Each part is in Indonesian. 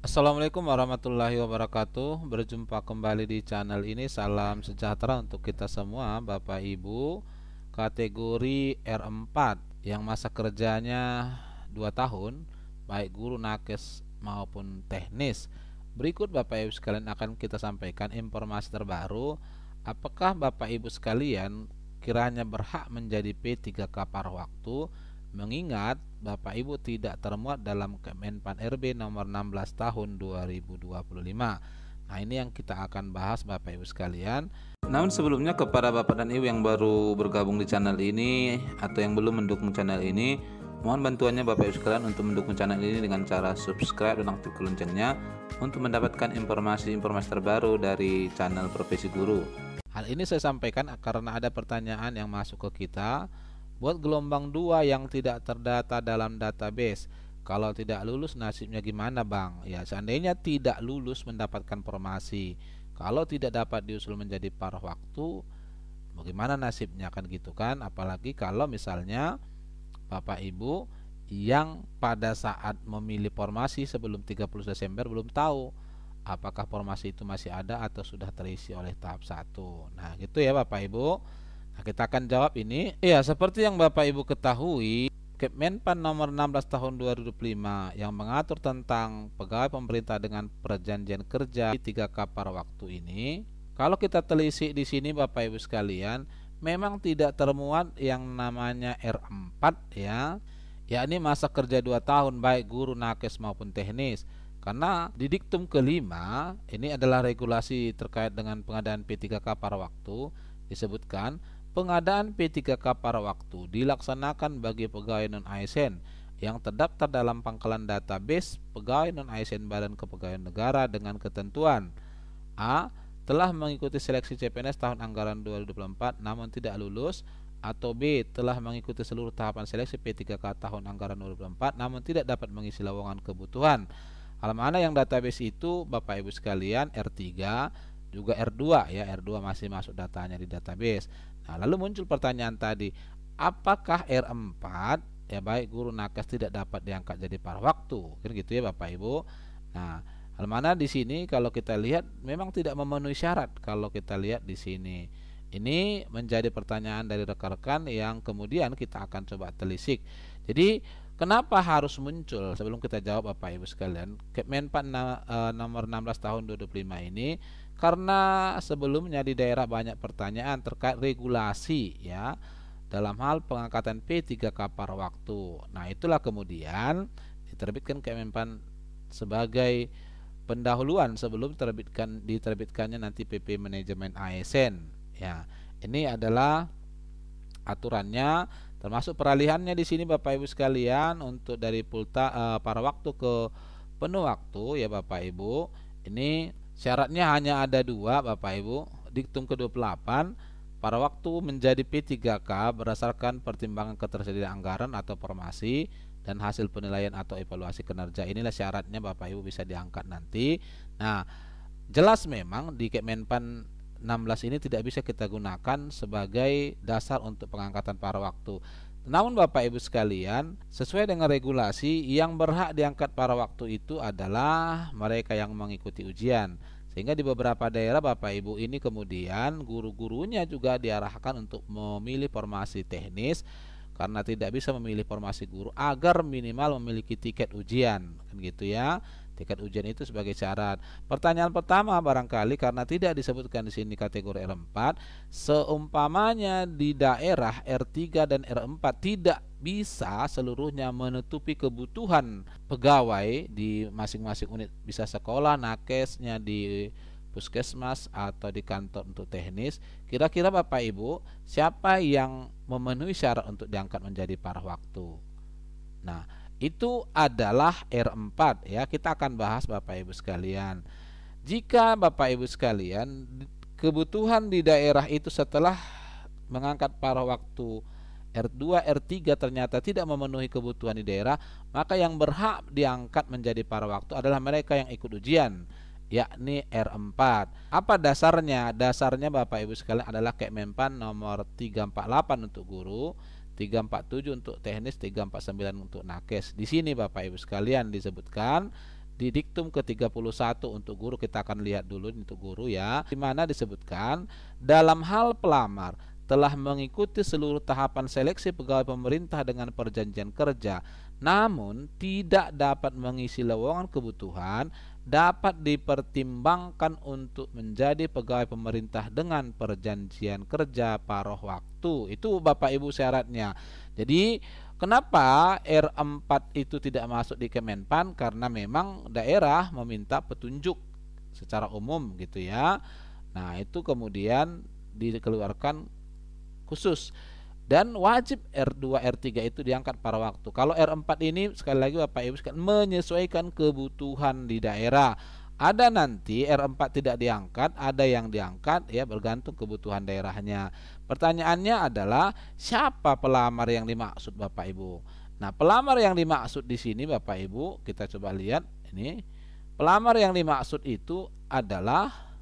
Assalamualaikum warahmatullahi wabarakatuh. Berjumpa kembali di channel ini. Salam sejahtera untuk kita semua, Bapak Ibu. Kategori R4 yang masa kerjanya 2 tahun, baik guru, nakes maupun teknis. Berikut Bapak Ibu sekalian akan kita sampaikan informasi terbaru. Apakah Bapak Ibu sekalian kiranya berhak menjadi P3K paruh waktu, mengingat Bapak Ibu tidak termuat dalam Kemenpan RB nomor 16 tahun 2025. Nah, ini yang kita akan bahas Bapak Ibu sekalian. Namun sebelumnya, kepada Bapak dan Ibu yang baru bergabung di channel ini atau yang belum mendukung channel ini, mohon bantuannya Bapak Ibu sekalian untuk mendukung channel ini dengan cara subscribe dan aktifkan loncengnya untuk mendapatkan informasi-informasi terbaru dari channel Profesi Guru. Hal ini saya sampaikan karena ada pertanyaan yang masuk ke kita. Buat gelombang 2 yang tidak terdata dalam database, kalau tidak lulus nasibnya gimana Bang? Ya, seandainya tidak lulus mendapatkan formasi, kalau tidak dapat diusul menjadi paruh waktu, bagaimana nasibnya, kan gitu kan? Apalagi kalau misalnya Bapak Ibu yang pada saat memilih formasi sebelum 30 Desember belum tahu apakah formasi itu masih ada atau sudah terisi oleh tahap 1. Nah, gitu ya Bapak Ibu. Nah, kita akan jawab ini. Ya, seperti yang Bapak Ibu ketahui, Kemenpan nomor 16 tahun 2025 yang mengatur tentang pegawai pemerintah dengan perjanjian kerja 3K paruh waktu ini, kalau kita telisik di sini Bapak Ibu sekalian, memang tidak termuat yang namanya R4 ya, yakni masa kerja 2 tahun baik guru, nakes maupun teknis. Karena di diktum kelima, ini adalah regulasi terkait dengan pengadaan P3K paruh waktu, disebutkan pengadaan P3K paruh waktu dilaksanakan bagi pegawai non-ASN yang terdaftar dalam pangkalan database pegawai non-ASN Badan Kepegawaian Negara dengan ketentuan: A. Telah mengikuti seleksi CPNS tahun anggaran 2024 namun tidak lulus, atau B. Telah mengikuti seluruh tahapan seleksi P3K tahun anggaran 2024 namun tidak dapat mengisi lowongan kebutuhan. Hal mana yang database itu Bapak Ibu sekalian? R3 juga R2 ya, R2 masih masuk datanya di database. Nah, lalu muncul pertanyaan tadi, apakah R4 ya baik guru, nakes tidak dapat diangkat jadi paruh waktu? Kan gitu ya Bapak Ibu. Nah, hal mana di sini kalau kita lihat memang tidak memenuhi syarat. Kalau kita lihat di sini, ini menjadi pertanyaan dari rekan-rekan yang kemudian kita akan coba telisik. Jadi kenapa harus muncul? Sebelum kita jawab Bapak Ibu sekalian, Kemenpan nomor 16 tahun 2025 ini karena sebelumnya di daerah banyak pertanyaan terkait regulasi ya dalam hal pengangkatan P3K paruh waktu. Nah, itulah kemudian diterbitkan Kemenpan sebagai pendahuluan sebelum diterbitkannya nanti PP Manajemen ASN. Ya, ini adalah aturannya, termasuk peralihannya di sini Bapak Ibu sekalian untuk dari paruh waktu ke penuh waktu ya Bapak Ibu. Ini syaratnya hanya ada 2 Bapak Ibu. Diktum ke-28, paruh waktu menjadi P3K berdasarkan pertimbangan ketersediaan anggaran atau formasi dan hasil penilaian atau evaluasi kinerja. Inilah syaratnya Bapak Ibu bisa diangkat nanti. Nah, jelas memang di Kemenpan 16 ini tidak bisa kita gunakan sebagai dasar untuk pengangkatan paruh waktu. Namun Bapak Ibu sekalian, sesuai dengan regulasi, yang berhak diangkat paruh waktu itu adalah mereka yang mengikuti ujian. Sehingga di beberapa daerah Bapak Ibu ini kemudian guru-gurunya juga diarahkan untuk memilih formasi teknis karena tidak bisa memilih formasi guru agar minimal memiliki tiket ujian, kan gitu ya. Tiket ujian itu sebagai syarat. Pertanyaan pertama barangkali karena tidak disebutkan di sini kategori R4, seumpamanya di daerah R3 dan R4 tidak bisa seluruhnya menutupi kebutuhan pegawai di masing-masing unit, bisa sekolah, nakesnya di puskesmas atau di kantor untuk teknis, kira-kira Bapak Ibu siapa yang memenuhi syarat untuk diangkat menjadi paruh waktu? Nah, itu adalah R4 ya. Kita akan bahas Bapak Ibu sekalian. Jika Bapak Ibu sekalian kebutuhan di daerah itu setelah mengangkat paruh waktu R2, R3 ternyata tidak memenuhi kebutuhan di daerah, maka yang berhak diangkat menjadi paruh waktu adalah mereka yang ikut ujian, yakni R4. Apa dasarnya? Dasarnya Bapak Ibu sekalian adalah Kemenpan nomor 348 untuk guru, 347 untuk teknis, 349 untuk nakes. Di sini Bapak Ibu sekalian disebutkan di diktum ke-31 untuk guru, kita akan lihat dulu untuk guru ya, di mana disebutkan dalam hal pelamar telah mengikuti seluruh tahapan seleksi pegawai pemerintah dengan perjanjian kerja, namun tidak dapat mengisi lowongan kebutuhan, dapat dipertimbangkan untuk menjadi pegawai pemerintah dengan perjanjian kerja paruh waktu. Itu Bapak Ibu syaratnya. Jadi kenapa R4 itu tidak masuk di Kemenpan? Karena memang daerah meminta petunjuk secara umum gitu ya. Nah, itu kemudian dikeluarkan khusus. Dan wajib R2, R3 itu diangkat pada waktu. Kalau R4 ini sekali lagi Bapak Ibu menyesuaikan kebutuhan di daerah. Ada nanti R4 tidak diangkat, ada yang diangkat ya, bergantung kebutuhan daerahnya. Pertanyaannya adalah siapa pelamar yang dimaksud Bapak Ibu? Nah, pelamar yang dimaksud di sini Bapak Ibu, kita coba lihat ini. Pelamar yang dimaksud itu adalah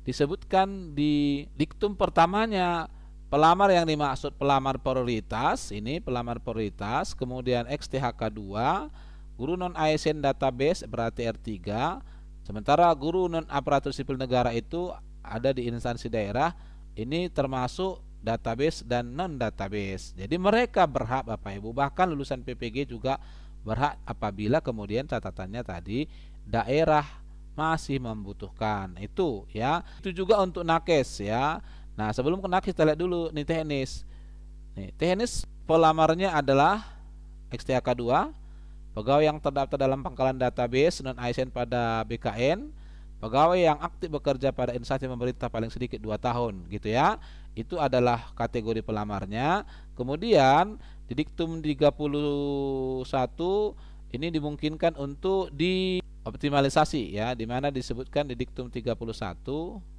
disebutkan di diktum pertamanya. Pelamar yang dimaksud pelamar prioritas, ini pelamar prioritas, kemudian XTHK 2, guru non ASN database berarti R3. Sementara guru non aparatur sipil negara itu ada di instansi daerah, ini termasuk database dan non database. Jadi mereka berhak Bapak Ibu, bahkan lulusan PPG juga berhak apabila kemudian catatannya tadi daerah masih membutuhkan. Itu ya. Itu juga untuk nakes ya. Nah, sebelum ke nakes kita lihat dulu nih teknis. Nih, teknis pelamarnya adalah XTHK 2, pegawai yang terdaftar dalam pangkalan database non ASN pada BKN, pegawai yang aktif bekerja pada instansi pemerintah paling sedikit 2 tahun gitu ya. Itu adalah kategori pelamarnya. Kemudian di diktum 31 ini dimungkinkan untuk dioptimalisasi ya, di mana disebutkan di diktum 31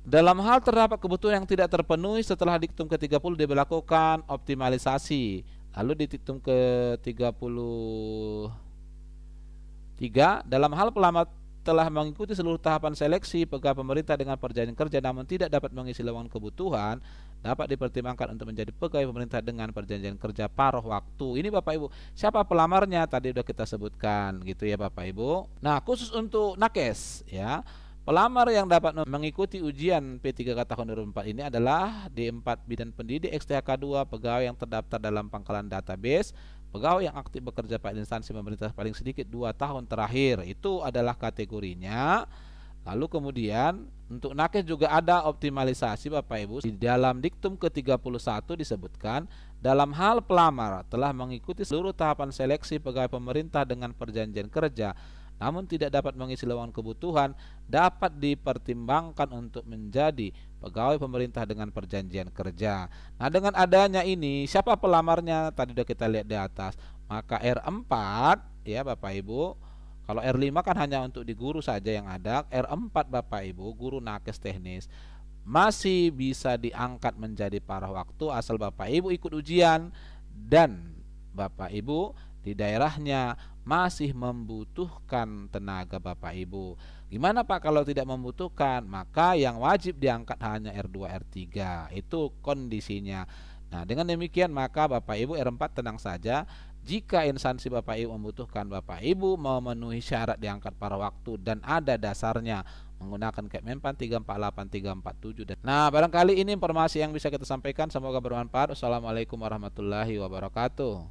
dalam hal terdapat kebutuhan yang tidak terpenuhi setelah diktum ke-30 diberlakukan optimalisasi. Lalu di diktum ke-33 dalam hal pelamar telah mengikuti seluruh tahapan seleksi pegawai pemerintah dengan perjanjian kerja namun tidak dapat mengisi lowongan kebutuhan, dapat dipertimbangkan untuk menjadi pegawai pemerintah dengan perjanjian kerja paruh waktu. Ini Bapak Ibu, siapa pelamarnya tadi sudah kita sebutkan gitu ya Bapak Ibu. Nah, khusus untuk nakes ya, pelamar yang dapat mengikuti ujian P3K tahun 2004 ini adalah D4 Bidan Pendidik XTHK 2, pegawai yang terdaftar dalam pangkalan database, pegawai yang aktif bekerja pada instansi pemerintah paling sedikit 2 tahun terakhir. Itu adalah kategorinya. Lalu kemudian untuk nakes juga ada optimalisasi Bapak Ibu. Di dalam diktum ke-31 disebutkan dalam hal pelamar telah mengikuti seluruh tahapan seleksi pegawai pemerintah dengan perjanjian kerja namun tidak dapat mengisi lowongan kebutuhan, dapat dipertimbangkan untuk menjadi pegawai pemerintah dengan perjanjian kerja. Nah, dengan adanya ini, siapa pelamarnya? Tadi sudah kita lihat di atas. Maka R4 ya Bapak Ibu. Kalau R5 kan hanya untuk di guru saja yang ada. R4 Bapak Ibu, guru nakes teknis, masih bisa diangkat menjadi paruh waktu asal Bapak Ibu ikut ujian dan Bapak Ibu di daerahnya masih membutuhkan tenaga Bapak Ibu. Gimana Pak kalau tidak membutuhkan? Maka yang wajib diangkat hanya R2, R3. Itu kondisinya. Nah, dengan demikian maka Bapak Ibu R4 tenang saja. Jika instansi Bapak Ibu membutuhkan, Bapak Ibu memenuhi syarat diangkat pada waktu dan ada dasarnya menggunakan Kemenpan 348 347. Nah, barangkali ini informasi yang bisa kita sampaikan, semoga bermanfaat. Wassalamualaikum warahmatullahi wabarakatuh.